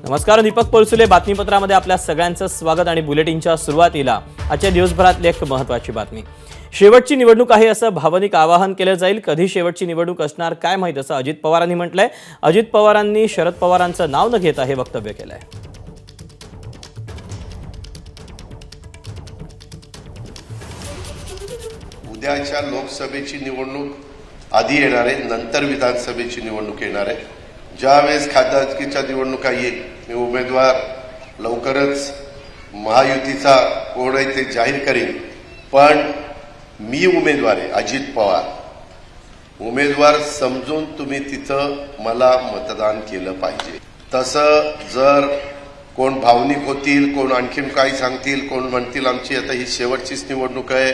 नमस्कार, दीपक पोलसुले बातमीपत्रामध्ये आपल्या सगळ्यांचं स्वागत आणि बुलेटिनच्या सुरुवातीला आजच्या दिवसभरातली एक महत्त्वाची बातमी। शेवटची निवडणूक आहे असं भावनिक आवाहन केलं जाईल। कधी शेवटची निवडणूक असणार काय माहित असं अजित पवारांनी म्हटलंय। अजित पवारांनी शरद पवारांचं नाव न घेता हे वक्तव्य केलंय। उद्याच्या लोकसभेची निवडणूक आधी येणार आहे, नंतर विधानसभेची निवडणूक येणार आहे। ज्यावेळेस खासदारकीच्या निवडणुका येईल, मी उमेदवार लवकरच महायुतीचा कोण आहे ते जाहीर करीन। पण मी उमेदवार आहे अजित पवार, उमेदवार समजून तुम्ही तिथं मला मतदान केलं पाहिजे। तसं जर कोण भावनिक होतील, कोण आणखीन काही सांगतील, कोण म्हणतील आमची आता ही शेवटचीच निवडणूक आहे,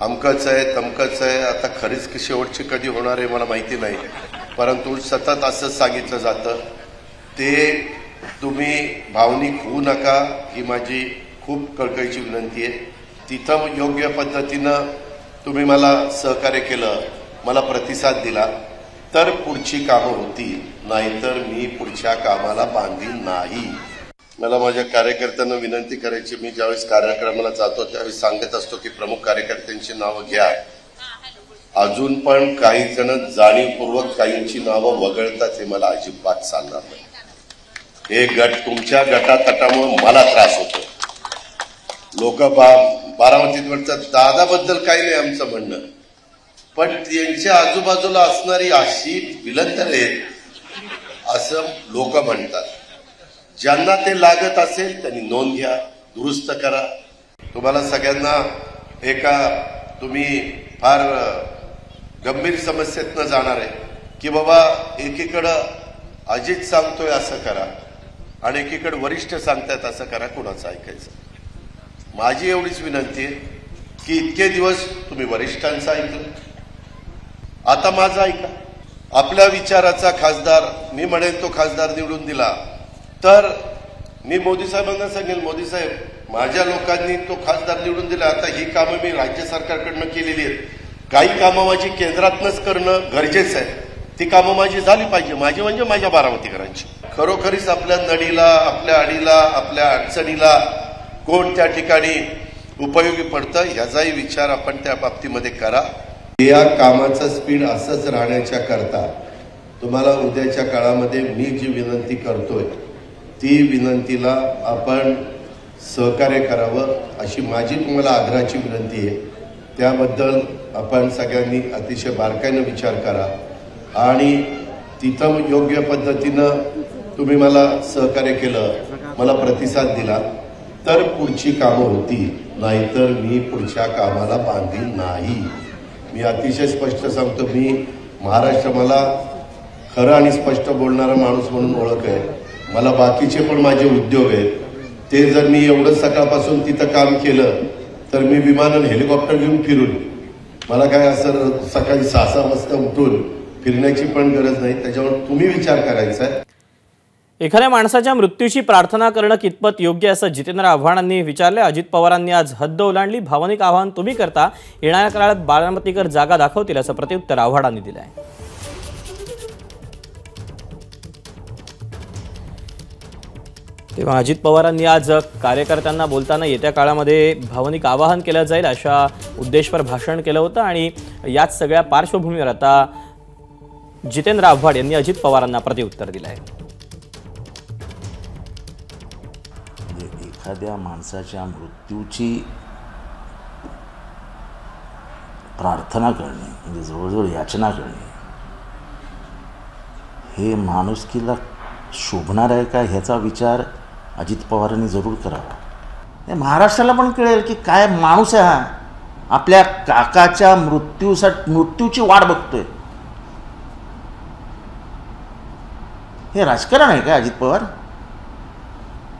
अमकच आहे तमकच आहे, आता खरीच शेवटची कधी होणार आहे मला माहिती नाही, परंतु सतत असं सांगितलं जातं। ते तुम्ही भावनिक होऊ नका ही माझी खूप कळकळीची विनंती आहे। तिथं योग्य पद्धतीनं तुम्ही मला सहकार्य केलं, मला प्रतिसाद दिला तर पुढची कामं होती, नाहीतर मी पुढच्या कामाला बांधील नाही। मला माझ्या कार्यकर्त्यांना विनंती करायची, मी ज्यावेळेस कार्यक्रमाला जातो त्यावेळेस सांगत असतो की प्रमुख कार्यकर्त्यांची नावं घ्या। अजून पण काही जण जाणीवपूर्वक काहींची नावं वगळतात, हे मला अजिबात चालणार नाही। हे गट तुमच्या गटातटामुळे मला त्रास होतो। लोक बारामतीवरच्या दादाबद्दल काही नाही आमचं म्हणणं, पण त्यांच्या आजूबाजूला असणारी अशी विलंतर आहेत असं लोक म्हणतात। ज्यांना ते लागत असेल त्यांनी नोंद घ्या, दुरुस्त करा। तुम्हाला सगळ्यांना एका तुम्ही फार गंभीर समस्येतनं जाणार आहे की बाबा एकीकडं अजित सांगतोय असं करा आणि एकीकडे वरिष्ठ सांगतायत असं करा, कुणाचं ऐकायचं। माझी एवढीच विनंती आहे की इतके दिवस तुम्ही वरिष्ठांचं ऐकलं, आता माझं ऐका। आपल्या विचाराचा खासदार, मी म्हणेन तो खासदार निवडून दिला तर मी मोदी साहेबांना सांगेल, मोदी साहेब माझ्या लोकांनी तो खासदार निवडून दिला, आता ही कामं मी राज्य सरकारकडनं केलेली आहेत, काही कामं माझी केंद्रातनंच करणं गरजेचं आहे, ती कामं माझी झाली पाहिजे, माझी म्हणजे माझ्या बारामतीकरांची। खरोखरीच आपल्या नडीला, आपल्या अडीला, आपल्या अडचणीला कोण त्या ठिकाणी उपयोगी पडतं ह्याचाही विचार आपण त्या बाबतीमध्ये करा। या कामाचं स्पीड असंच राहण्याच्या करता तुम्हाला उद्याच्या काळामध्ये मी जी विनंती करतोय ती विनंतीला आपण सहकार्य करावं अशी माझी तुम्हाला आग्रहाची विनंती आहे। त्याबद्दल आपण सगळ्यांनी अतिशय बारकाईनं विचार करा आणि तिथं योग्य पद्धतीनं तुम्ही मला सहकार्य केलं, मला प्रतिसाद दिला तर पुढची कामं होती, नाहीतर मी पुढच्या कामाला बांधील नाही। मी अतिशय स्पष्ट सांगतो, मी महाराष्ट्र मला खरं आणि स्पष्ट बोलणारा माणूस म्हणून ओळख आहे। मला बाकीचे पण माझे उद्योग आहेत, ते जर मी एवढं सकाळपासून तिथं काम केलं तर मी विमानानं हेलिकॉप्टर घेऊन फिरून, मला काय असं सकाळी 6 वाजता उठून फिरण्याची पण गरज नाही। त्याच्यावर तुम्ही विचार करायचा आहे। एखाद्या माणसाच्या मृत्यूची प्रार्थना करणं कितपत योग्य असं जितेंद्र आव्हाडांनी विचारले। अजित पवारांनी आज हद्द ओलांडली, भावनिक आवाहन तुम्ही करता, येणाऱ्या काळात बारामतीकर जागा दाखवतील असं प्रत्युत्तर आव्हाडांनी दिलं आहे। तेव्हा अजित पवारांनी आज कार्यकर्त्यांना बोलताना येत्या काळामध्ये भावनिक आवाहन केलं जाईल अशा उद्देशवर भाषण केलं होतं आणि याच सगळ्या पार्श्वभूमीवर आता जितेंद्र आव्हाड यांनी अजित पवारांना प्रत्युत्तर दिलं आहे। एखाद्या माणसाच्या मृत्यूची प्रार्थना करणे म्हणजे जवळजवळ याचना करणे हे माणुसकीला शोभणार आहे का ह्याचा विचार अजित पवारांनी जरूर करावा। महाराष्ट्राला पण कळेल की काय माणूस आहे हा, आपल्या काकाच्या मृत्यूची वाट बघतोय। हे राजकारण आहे का अजित पवार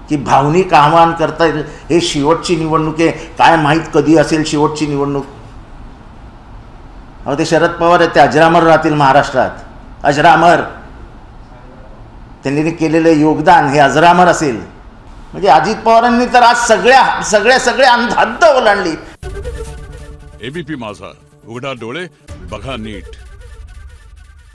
की भावनिक आवाहन करता येईल? हे शेवटची निवडणूक आहे, काय माहीत कधी असेल शेवटची निवडणूक। अहो ते शरद पवार आहेत, ते अजरामर राहतील महाराष्ट्रात, अजरामर। त्यांनी केलेलं योगदान हे अजरामर असेल। म्हणजे अजित पवारांनी तर आज सगळ्या हद्द ओलांडली। एबीपी माझा, उघडा डोळे बघा नीट।